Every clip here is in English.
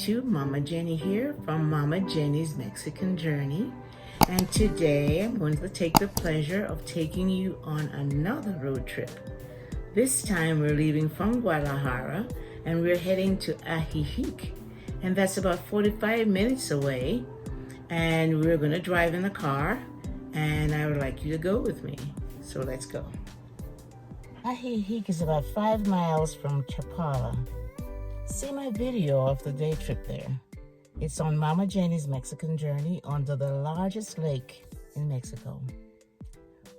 to Mama Jenny here from Mama Jenny's Mexican Journey. And today I'm going to take the pleasure of taking you on another road trip. This time we're leaving from Guadalajara and we're heading to Ajijic. And that's about 45 minutes away. And we're going to drive in the car and I would like you to go with me. So let's go. Ajijic is about 5 miles from Chapala. See my video of the day trip there. It's on Mama Jenny's Mexican Journey under the largest lake in Mexico.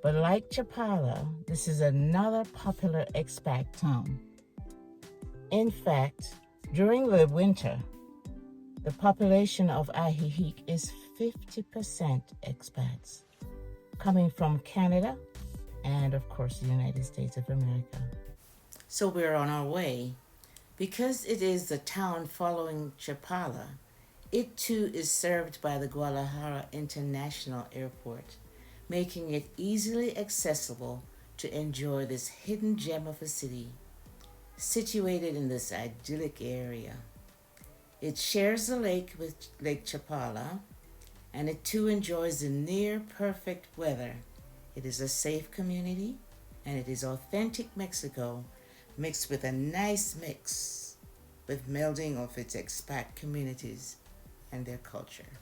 But like Chapala, this is another popular expat town. In fact, during the winter, the population of Ajijic is 50% expats, coming from Canada and of course the United States of America. So we're on our way. Because it is the town following Chapala, it too is served by the Guadalajara International Airport, making it easily accessible to enjoy this hidden gem of a city, situated in this idyllic area. It shares the lake with Lake Chapala, and it too enjoys the near-perfect weather. It is a safe community, and it is authentic Mexico, mixed with a nice mix with melding of its expat communities and their culture.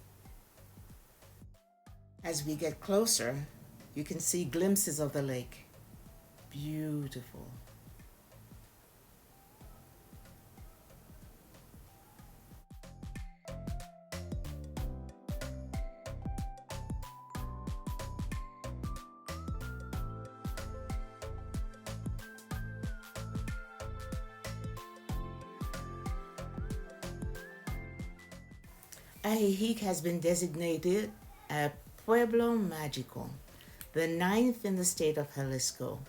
As we get closer, you can see glimpses of the lake. Beautiful. Ajijic has been designated a Pueblo Magico, the 9th in the state of Jalisco.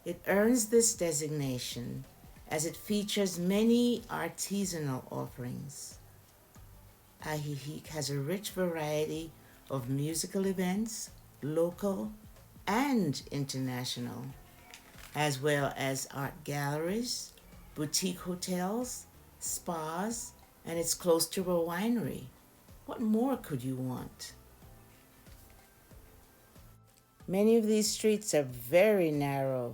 It earns this designation as it features many artisanal offerings. Ajijic has a rich variety of musical events, local and international, as well as art galleries, boutique hotels, spas, and it's close to a winery. What more could you want? Many of these streets are very narrow,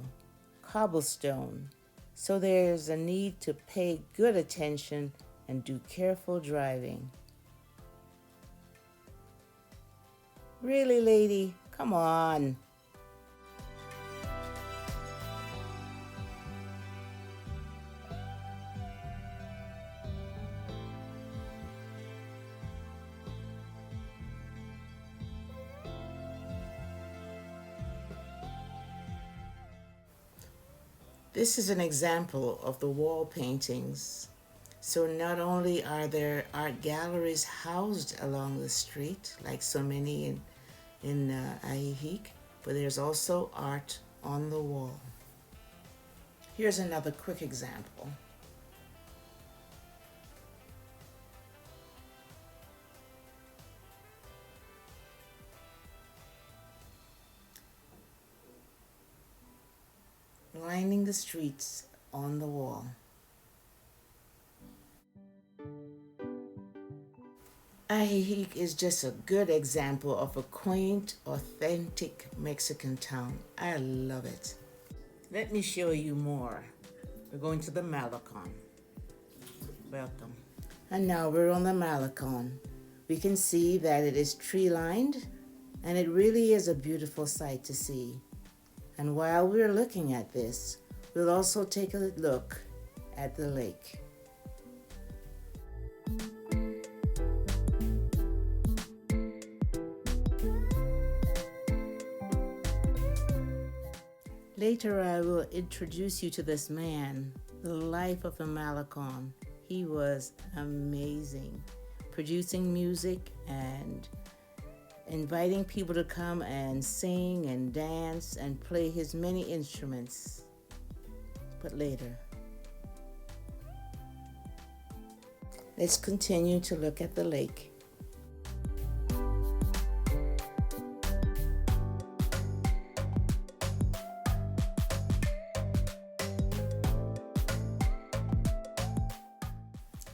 cobblestone, so there's a need to pay good attention and do careful driving. Really, lady? Come on. This is an example of the wall paintings. So not only are there art galleries housed along the street, like so many in Ajijic, but there's also art on the wall. Here's another quick example. Lining the streets on the wall. Ajijic is just a good example of a quaint, authentic Mexican town. I love it. Let me show you more. We're going to the Malacon. Welcome. And now we're on the Malacon. We can see that it is tree-lined, and it really is a beautiful sight to see. And while we're looking at this, we'll also take a look at the lake. Later, I will introduce you to this man, the life of a Malacon. He was amazing, producing music and inviting people to come and sing and dance and play his many instruments. But later. Let's continue to look at the lake.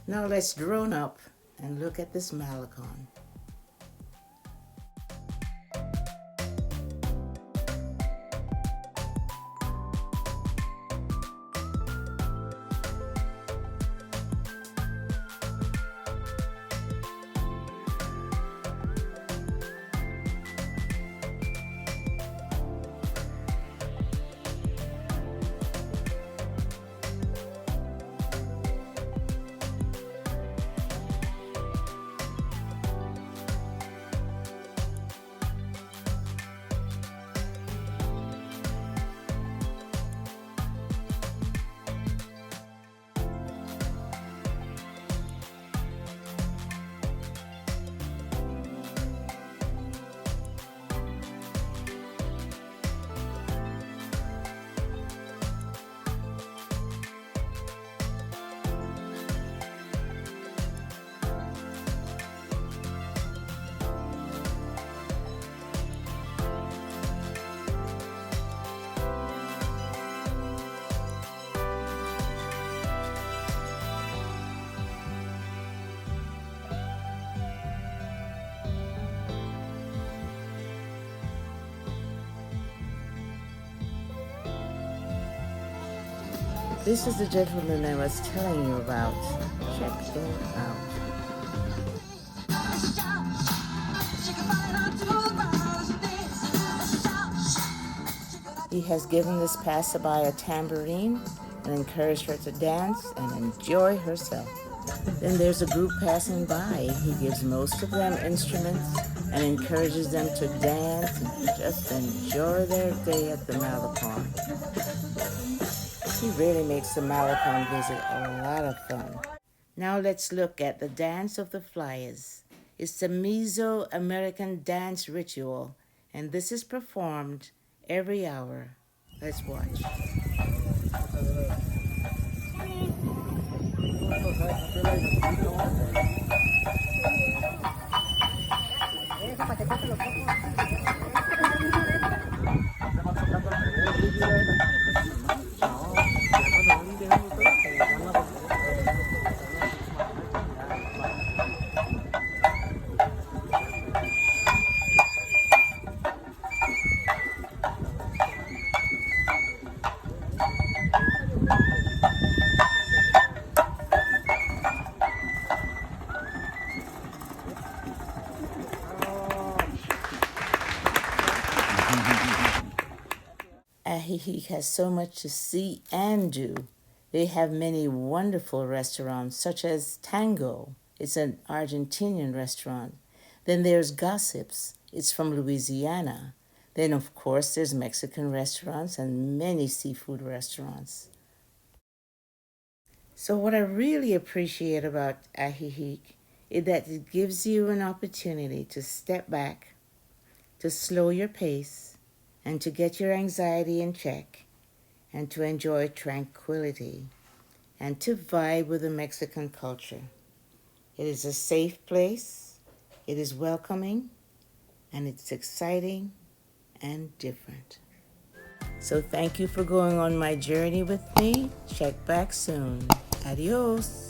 Now let's drone up and look at this Malacon. This is the gentleman I was telling you about. Check him out. He has given this passerby a tambourine and encouraged her to dance and enjoy herself. Then there's a group passing by. He gives most of them instruments and encourages them to dance and just enjoy their day at the Malacon. He really makes the Malacon visit a lot of fun. Now let's look at the Dance of the Flyers. It's the Mesoamerican dance ritual, and this is performed every hour. Let's watch. Ajijic has so much to see and do. They have many wonderful restaurants, such as Tango. It's an Argentinian restaurant. Then there's Gossips. It's from Louisiana. Then, of course, there's Mexican restaurants and many seafood restaurants. So what I really appreciate about Ajijic is that it gives you an opportunity to step back, to slow your pace, and to get your anxiety in check, and to enjoy tranquility, and to vibe with the Mexican culture. It is a safe place, it is welcoming, and it's exciting and different. So thank you for going on my journey with me. Check back soon. Adios.